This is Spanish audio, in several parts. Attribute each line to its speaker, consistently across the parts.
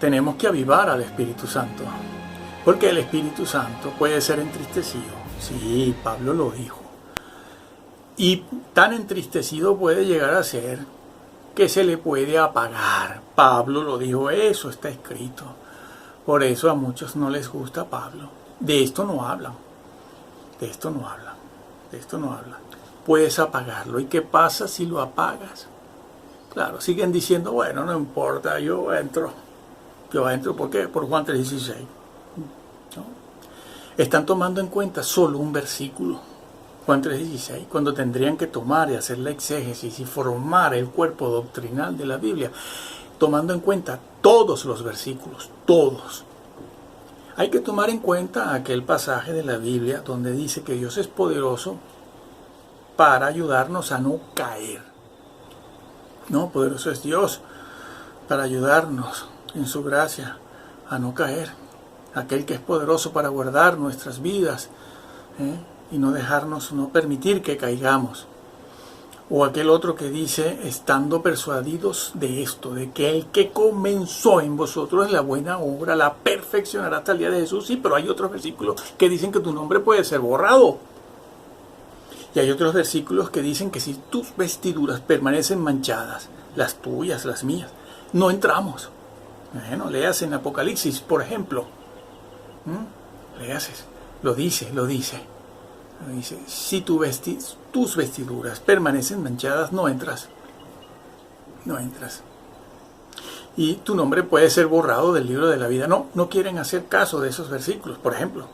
Speaker 1: tenemos que avivar al Espíritu Santo, porque el Espíritu Santo puede ser entristecido. Sí, Pablo lo dijo. Y tan entristecido puede llegar a ser que se le puede apagar. Pablo lo dijo, eso está escrito. Por eso a muchos no les gusta Pablo. De esto no hablan. De esto no hablan. De esto no hablan. Puedes apagarlo. ¿Y qué pasa si lo apagas? Claro, siguen diciendo, bueno, no importa, yo entro. ¿Por qué? Por Juan 3:16. ¿No? Están tomando en cuenta solo un versículo, Juan 3:16, cuando tendrían que tomar y hacer la exégesis y formar el cuerpo doctrinal de la Biblia, tomando en cuenta todos los versículos, todos. Hay que tomar en cuenta aquel pasaje de la Biblia donde dice que Dios es poderoso para ayudarnos a no caer. No, poderoso es Dios para ayudarnos en su gracia a no caer. Aquel que es poderoso para guardar nuestras vidas y no dejarnos, no permitir que caigamos. O aquel otro que dice, estando persuadidos de esto, de que el que comenzó en vosotros la buena obra la perfeccionará hasta el día de Jesús. Sí, pero hay otros versículos que dicen que tu nombre puede ser borrado. Y hay otros versículos que dicen que si tus vestiduras permanecen manchadas, las tuyas, las mías, no entramos. Bueno, leas en Apocalipsis, por ejemplo. Leas, lo dice. Dice, si tus vestiduras permanecen manchadas, no entras. No entras. Y tu nombre puede ser borrado del libro de la vida. No quieren hacer caso de esos versículos, por ejemplo.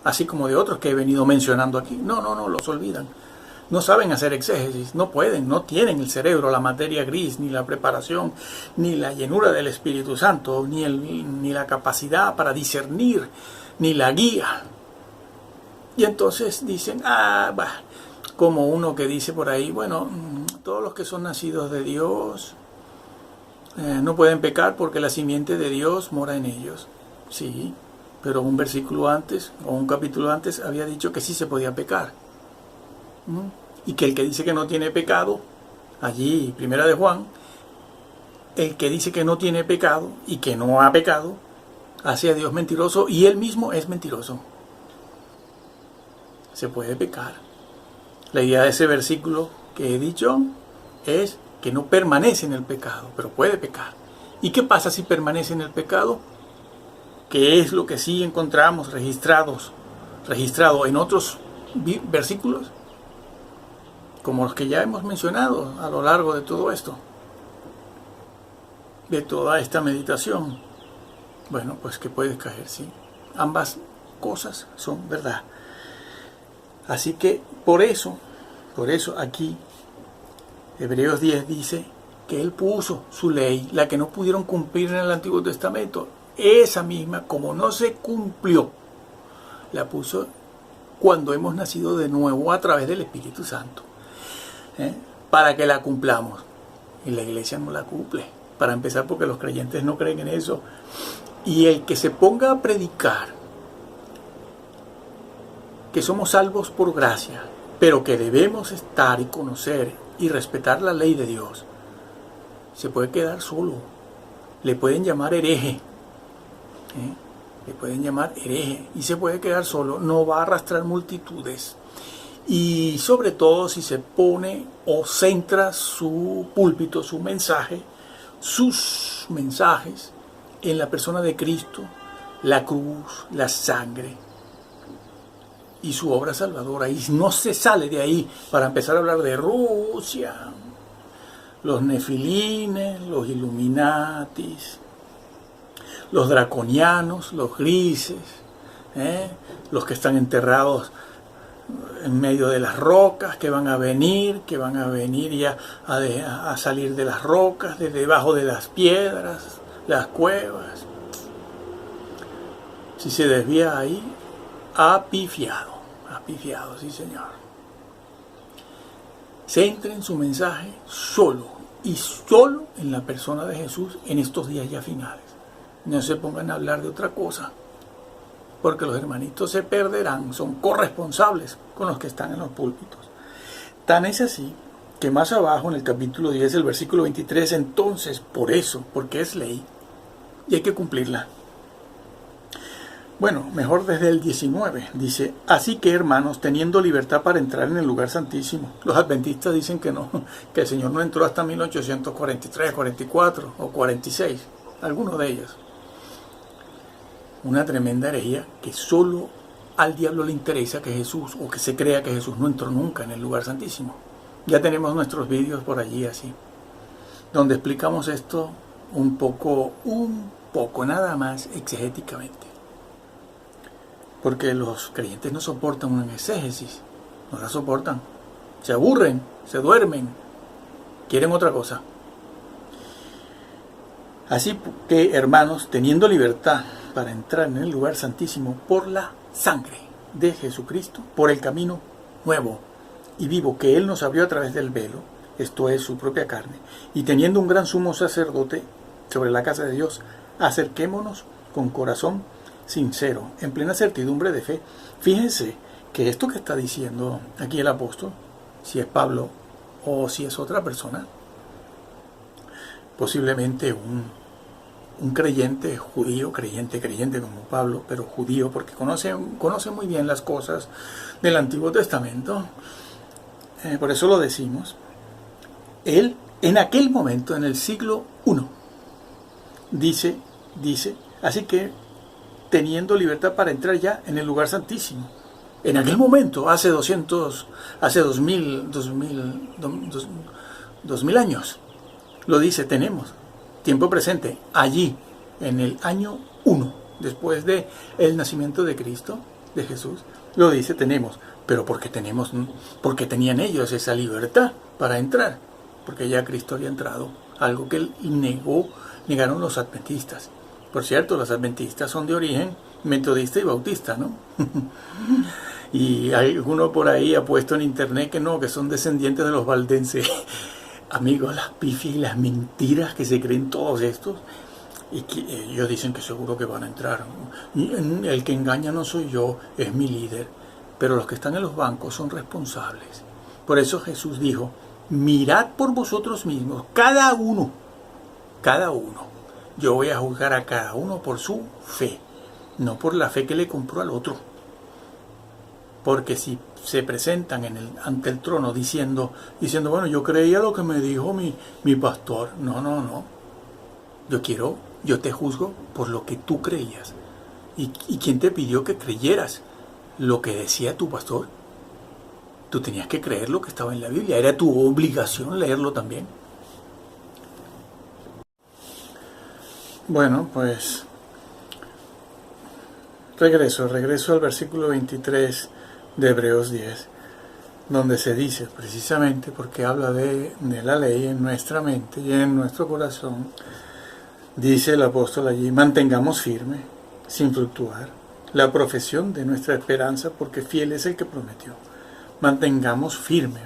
Speaker 1: Así como de otros que he venido mencionando aquí. No, los olvidan. No saben hacer exégesis, no pueden, no tienen el cerebro, la materia gris, ni la preparación, ni la llenura del Espíritu Santo, ni la capacidad para discernir, ni la guía. Y entonces dicen, como uno que dice por ahí, bueno, todos los que son nacidos de Dios no pueden pecar porque la simiente de Dios mora en ellos. Sí, pero un versículo antes, o un capítulo antes, había dicho que sí se podía pecar. Y que el que dice que no tiene pecado, allí, primera de Juan, el que dice que no tiene pecado y que no ha pecado, hace a Dios mentiroso y él mismo es mentiroso. Se puede pecar. La idea de ese versículo que he dicho es que no permanece en el pecado, pero puede pecar. ¿Y qué pasa si permanece en el pecado? Que es lo que sí encontramos registrado en otros versículos, como los que ya hemos mencionado a lo largo de todo esto, de toda esta meditación. Bueno, pues que puedes caer, sí. Ambas cosas son verdad. Así que por eso aquí Hebreos 10 dice que Él puso su ley, la que no pudieron cumplir en el Antiguo Testamento. Esa misma, como no se cumplió, la puso cuando hemos nacido de nuevo a través del Espíritu Santo, para que la cumplamos. Y la iglesia no la cumple, para empezar, porque los creyentes no creen en eso. Y el que se ponga a predicar que somos salvos por gracia, pero que debemos estar y conocer y respetar la ley de Dios, se puede quedar solo. Le pueden llamar hereje. Le pueden llamar hereje y se puede quedar solo. No va a arrastrar multitudes. Y sobre todo si se pone o centra su púlpito, sus mensajes en la persona de Cristo, la cruz, la sangre y su obra salvadora. Y no se sale de ahí para empezar a hablar de Rusia, los nefilines, los Illuminatis, los draconianos, los grises, los que están enterrados en medio de las rocas, que van a venir ya a salir de las rocas, de debajo de las piedras, las cuevas. Si se desvía ahí, ha pifiado, sí señor. Centren su mensaje solo en la persona de Jesús en estos días ya finales. No se pongan a hablar de otra cosa, porque los hermanitos se perderán, son corresponsables con los que están en los púlpitos. Tan es así que más abajo en el capítulo 10, el versículo 23, entonces, por eso, porque es ley, y hay que cumplirla. Bueno, mejor desde el 19, dice, así que hermanos, teniendo libertad para entrar en el lugar santísimo. Los adventistas dicen que no, que el Señor no entró hasta 1843, 44 o 46, algunos de ellos. Una tremenda herejía que solo al diablo le interesa que Jesús, o que se crea que Jesús no entró nunca en el lugar santísimo. Ya tenemos nuestros vídeos por allí así, donde explicamos esto un poco nada más exegéticamente. Porque los creyentes no soportan una exégesis, no la soportan, se aburren, se duermen, quieren otra cosa. Así que, hermanos, teniendo libertad para entrar en el lugar santísimo por la sangre de Jesucristo, por el camino nuevo y vivo que Él nos abrió a través del velo, esto es su propia carne, y teniendo un gran sumo sacerdote sobre la casa de Dios, acerquémonos con corazón sincero, en plena certidumbre de fe. Fíjense que esto que está diciendo aquí el apóstol, si es Pablo o si es otra persona, posiblemente un creyente judío, creyente como Pablo, pero judío porque conoce muy bien las cosas del Antiguo Testamento, por eso lo decimos. Él, en aquel momento, en el siglo I, dice, así que teniendo libertad para entrar ya en el lugar santísimo. En aquel momento, hace 2000 años, lo dice, tenemos tiempo presente, allí, en el año 1, después de el nacimiento de Cristo, de Jesús, lo dice, tenemos, pero porque tenían ellos esa libertad para entrar, porque ya Cristo había entrado, algo que negaron los adventistas. Por cierto, los adventistas son de origen metodista y bautista, ¿no? Y alguno por ahí ha puesto en internet que no, que son descendientes de los valdenses. Amigos, las pifias y las mentiras que se creen todos estos, y que ellos dicen que seguro que van a entrar. El que engaña no soy yo, es mi líder. Pero los que están en los bancos son responsables. Por eso Jesús dijo, mirad por vosotros mismos, cada uno. Yo voy a juzgar a cada uno por su fe, no por la fe que le compró al otro. Porque si se presentan ante el trono diciendo, bueno, yo creía lo que me dijo mi pastor. No. Yo te juzgo por lo que tú creías. ¿Y quién te pidió que creyeras lo que decía tu pastor? Tú tenías que creer lo que estaba en la Biblia. Era tu obligación leerlo también. Bueno, pues regreso al versículo 23 de Hebreos 10, donde se dice precisamente, porque habla de la ley en nuestra mente y en nuestro corazón, dice el apóstol allí, mantengamos firme, sin fluctuar, la profesión de nuestra esperanza, porque fiel es el que prometió. Mantengamos firme.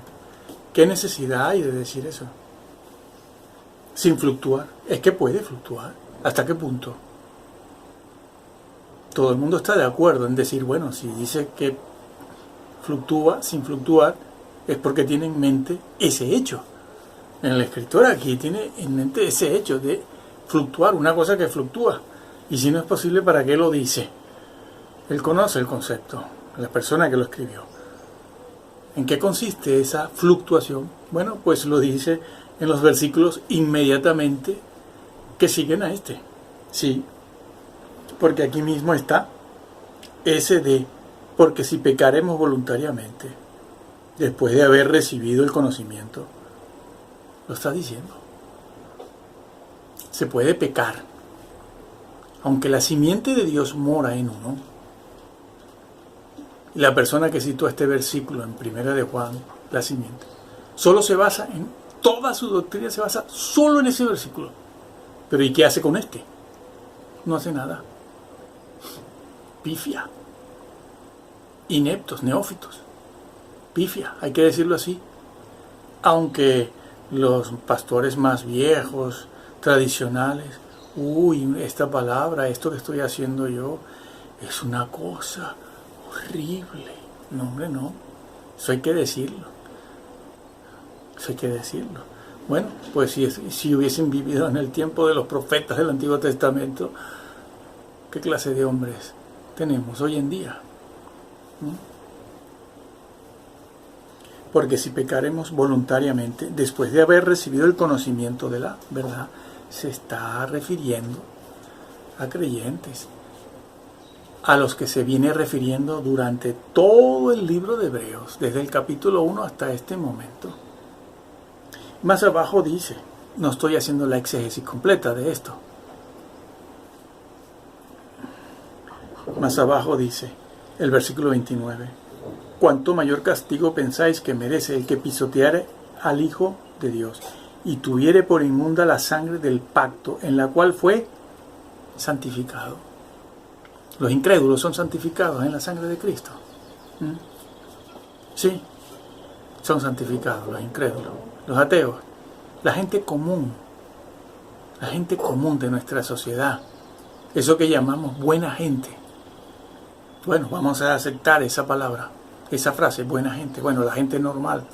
Speaker 1: ¿Qué necesidad hay de decir eso? Sin fluctuar. Es que puede fluctuar. ¿Hasta qué punto? Todo el mundo está de acuerdo en decir, bueno, si dice que fluctúa sin fluctuar, es porque tiene en mente ese hecho. En el escritor aquí tiene en mente ese hecho de fluctuar, una cosa que fluctúa. Y si no es posible, ¿para qué lo dice? Él conoce el concepto, la persona que lo escribió. ¿En qué consiste esa fluctuación? Bueno, pues lo dice en los versículos inmediatamente que siguen a este. Sí, porque aquí mismo está ese de, porque si pecaremos voluntariamente, después de haber recibido el conocimiento, lo está diciendo. Se puede pecar, aunque la simiente de Dios mora en uno. La persona que citó este versículo en Primera de Juan, la simiente, solo se basa en, toda su doctrina se basa solo en ese versículo. Pero ¿y qué hace con este? No hace nada. Pifia. Ineptos, neófitos. Pifia, hay que decirlo así. Aunque los pastores más viejos, tradicionales, esta palabra, esto que estoy haciendo yo, es una cosa horrible. No, hombre, no. Eso hay que decirlo. Eso hay que decirlo. Bueno, pues si hubiesen vivido en el tiempo de los profetas del Antiguo Testamento, ¿qué clase de hombres tenemos hoy en día? Porque si pecaremos voluntariamente, después de haber recibido el conocimiento de la verdad, se está refiriendo a creyentes, a los que se viene refiriendo durante todo el libro de Hebreos, desde el capítulo 1 hasta este momento. Más abajo dice, no estoy haciendo la exégesis completa de esto, más abajo dice el versículo 29, cuánto mayor castigo pensáis que merece el que pisoteare al Hijo de Dios y tuviere por inmunda la sangre del pacto en la cual fue santificado. Los incrédulos son santificados en la sangre de Cristo. Sí, son santificados los incrédulos, los ateos, la gente común de nuestra sociedad, eso que llamamos buena gente. Bueno, vamos a aceptar esa palabra, esa frase, buena gente. Bueno, la gente normal,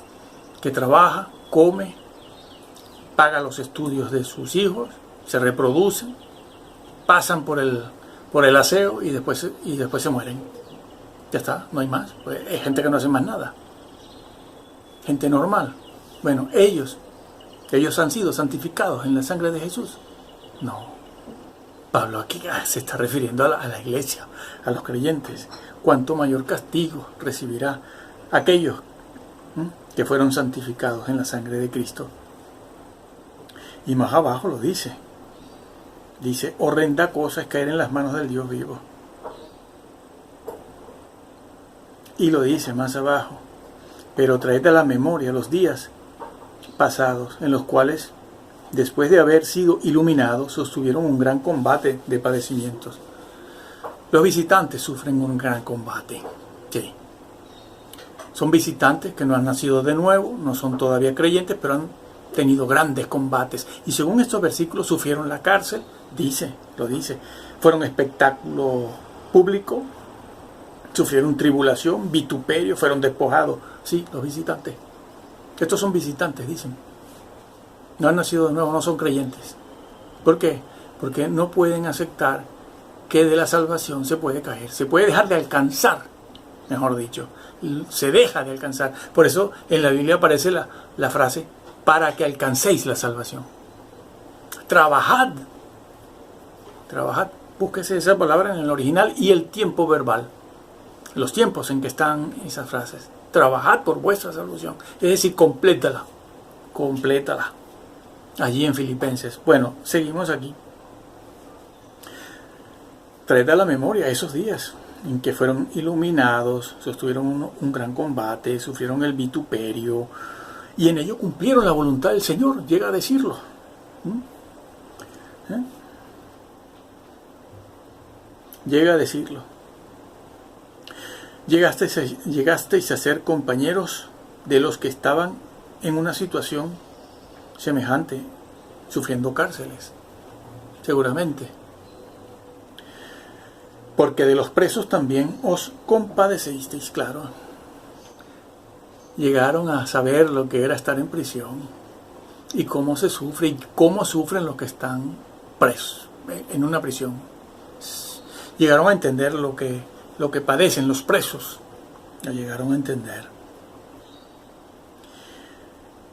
Speaker 1: que trabaja, come, paga los estudios de sus hijos, se reproducen, pasan por el aseo y después se mueren. Ya está, no hay más. Pues hay gente que no hace más nada. Gente normal. Bueno, ellos han sido santificados en la sangre de Jesús. No. Pablo aquí se está refiriendo a la iglesia, a los creyentes. Cuánto mayor castigo recibirá aquellos que fueron santificados en la sangre de Cristo. Y más abajo lo dice. Dice, horrenda cosa es caer en las manos del Dios vivo. Y lo dice más abajo, pero traed a la memoria los días pasados en los cuales, después de haber sido iluminados, sostuvieron un gran combate de padecimientos. Los visitantes sufren un gran combate. Sí. Son visitantes que no han nacido de nuevo, no son todavía creyentes, pero han tenido grandes combates. Y según estos versículos, sufrieron la cárcel, lo dice. Fueron espectáculo público, sufrieron tribulación, vituperio, fueron despojados. Sí, los visitantes. Estos son visitantes, dicen. No han nacido de nuevo, no son creyentes. ¿Por qué? Porque no pueden aceptar que de la salvación se puede caer. Se puede dejar de alcanzar, mejor dicho. Se deja de alcanzar. Por eso en la Biblia aparece la frase, para que alcancéis la salvación. Trabajad. Trabajad. Búsquese esa palabra en el original y el tiempo verbal. Los tiempos en que están esas frases. Trabajad por vuestra salvación. Es decir, complétala. Complétala. Allí en Filipenses. Bueno, seguimos aquí. Traed a la memoria esos días en que fueron iluminados, sostuvieron un gran combate, sufrieron el vituperio, y en ello cumplieron la voluntad del Señor, llega a decirlo. Llega a decirlo. Llegasteis a ser compañeros de los que estaban en una situación semejante, sufriendo cárceles, seguramente. Porque de los presos también os compadecisteis, claro. Llegaron a saber lo que era estar en prisión y cómo se sufre y cómo sufren los que están presos en una prisión. Llegaron a entender lo que padecen los presos. Lo llegaron a entender.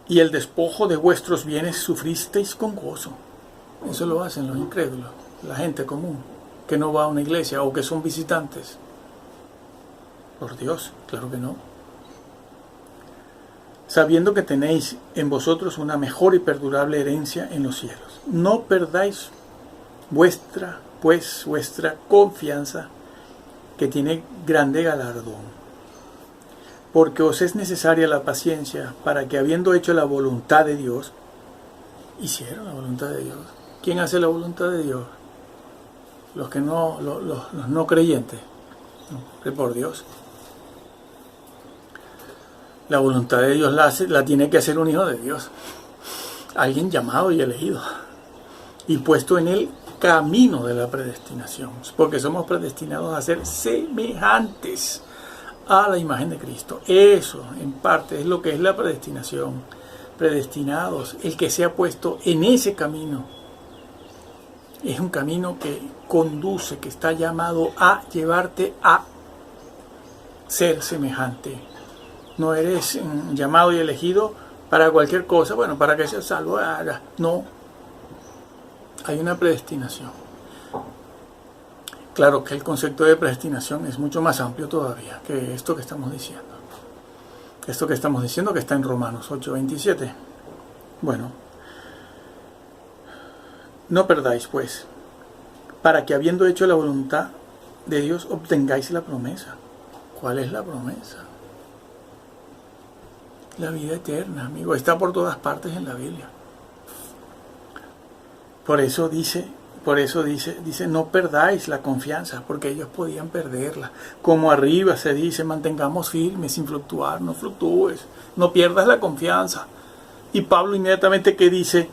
Speaker 1: Y el despojo de vuestros bienes sufristeis con gozo. Eso lo hacen los incrédulos, la gente común, que no va a una iglesia o que son visitantes. Por Dios, claro que no. Sabiendo que tenéis en vosotros una mejor y perdurable herencia en los cielos. No perdáis vuestra confianza, que tiene grande galardón. Porque os es necesaria la paciencia, para que habiendo hecho la voluntad de Dios, hicieron la voluntad de Dios. ¿Quién hace la voluntad de Dios? Los que no, los no creyentes. No, por Dios. La voluntad de Dios la tiene que hacer un hijo de Dios. Alguien llamado y elegido. Y puesto en el camino de la predestinación. Porque somos predestinados a ser semejantes a la imagen de Cristo. Eso, en parte, es lo que es la predestinación. predestinados. El que se ha puesto en ese camino es un camino que conduce, que está llamado a llevarte a ser semejante. No eres llamado y elegido para cualquier cosa, bueno, para que seas salvo. No, hay una predestinación. Claro que el concepto de predestinación es mucho más amplio todavía que esto que estamos diciendo. Esto que estamos diciendo que está en Romanos 8:27. Bueno, no perdáis pues, para que habiendo hecho la voluntad de Dios obtengáis la promesa. ¿Cuál es la promesa? La vida eterna, amigo. Está por todas partes en la Biblia. Por eso dice, no perdáis la confianza, porque ellos podían perderla. Como arriba se dice, mantengamos firmes sin fluctuar, no fluctúes, no pierdas la confianza. Y Pablo inmediatamente que dice,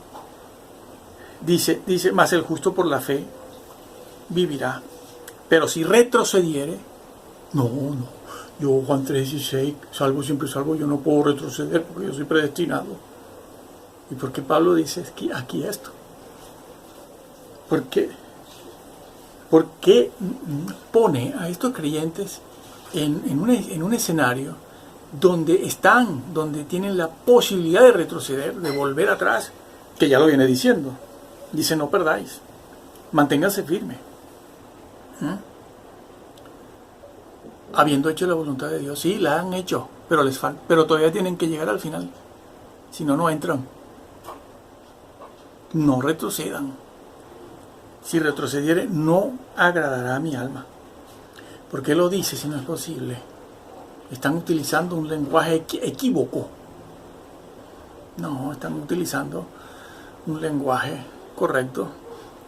Speaker 1: mas el justo por la fe vivirá. Pero si retrocediere, no. Yo, Juan 3:16, salvo siempre salvo, yo no puedo retroceder porque yo soy predestinado. ¿Y por qué Pablo dice aquí esto? ¿Por qué? ¿Por qué pone a estos creyentes en un escenario donde tienen la posibilidad de retroceder, de volver atrás, que ya lo viene diciendo? Dice, no perdáis, manténganse firme. Habiendo hecho la voluntad de Dios, sí, la han hecho, pero les falta, pero todavía tienen que llegar al final. Si no, no entran. No retrocedan. Si retrocediere, no agradará a mi alma. ¿Por qué lo dice si no es posible? Están utilizando un lenguaje equívoco. No, están utilizando un lenguaje correcto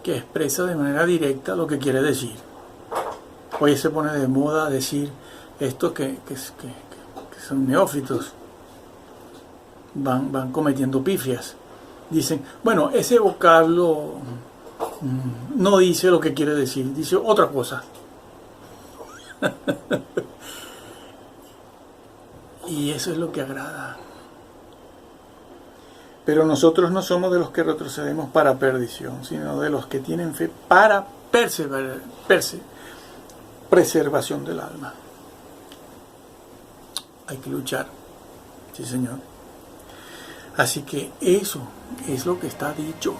Speaker 1: que expresa de manera directa lo que quiere decir. Hoy se pone de moda decir estos que son neófitos, van cometiendo pifias. Dicen, bueno, ese vocablo no dice lo que quiere decir, dice otra cosa. Y eso es lo que agrada. Pero nosotros no somos de los que retrocedemos para perdición, sino de los que tienen fe para preservación del alma. Hay que luchar, sí señor. Así que eso es lo que está dicho.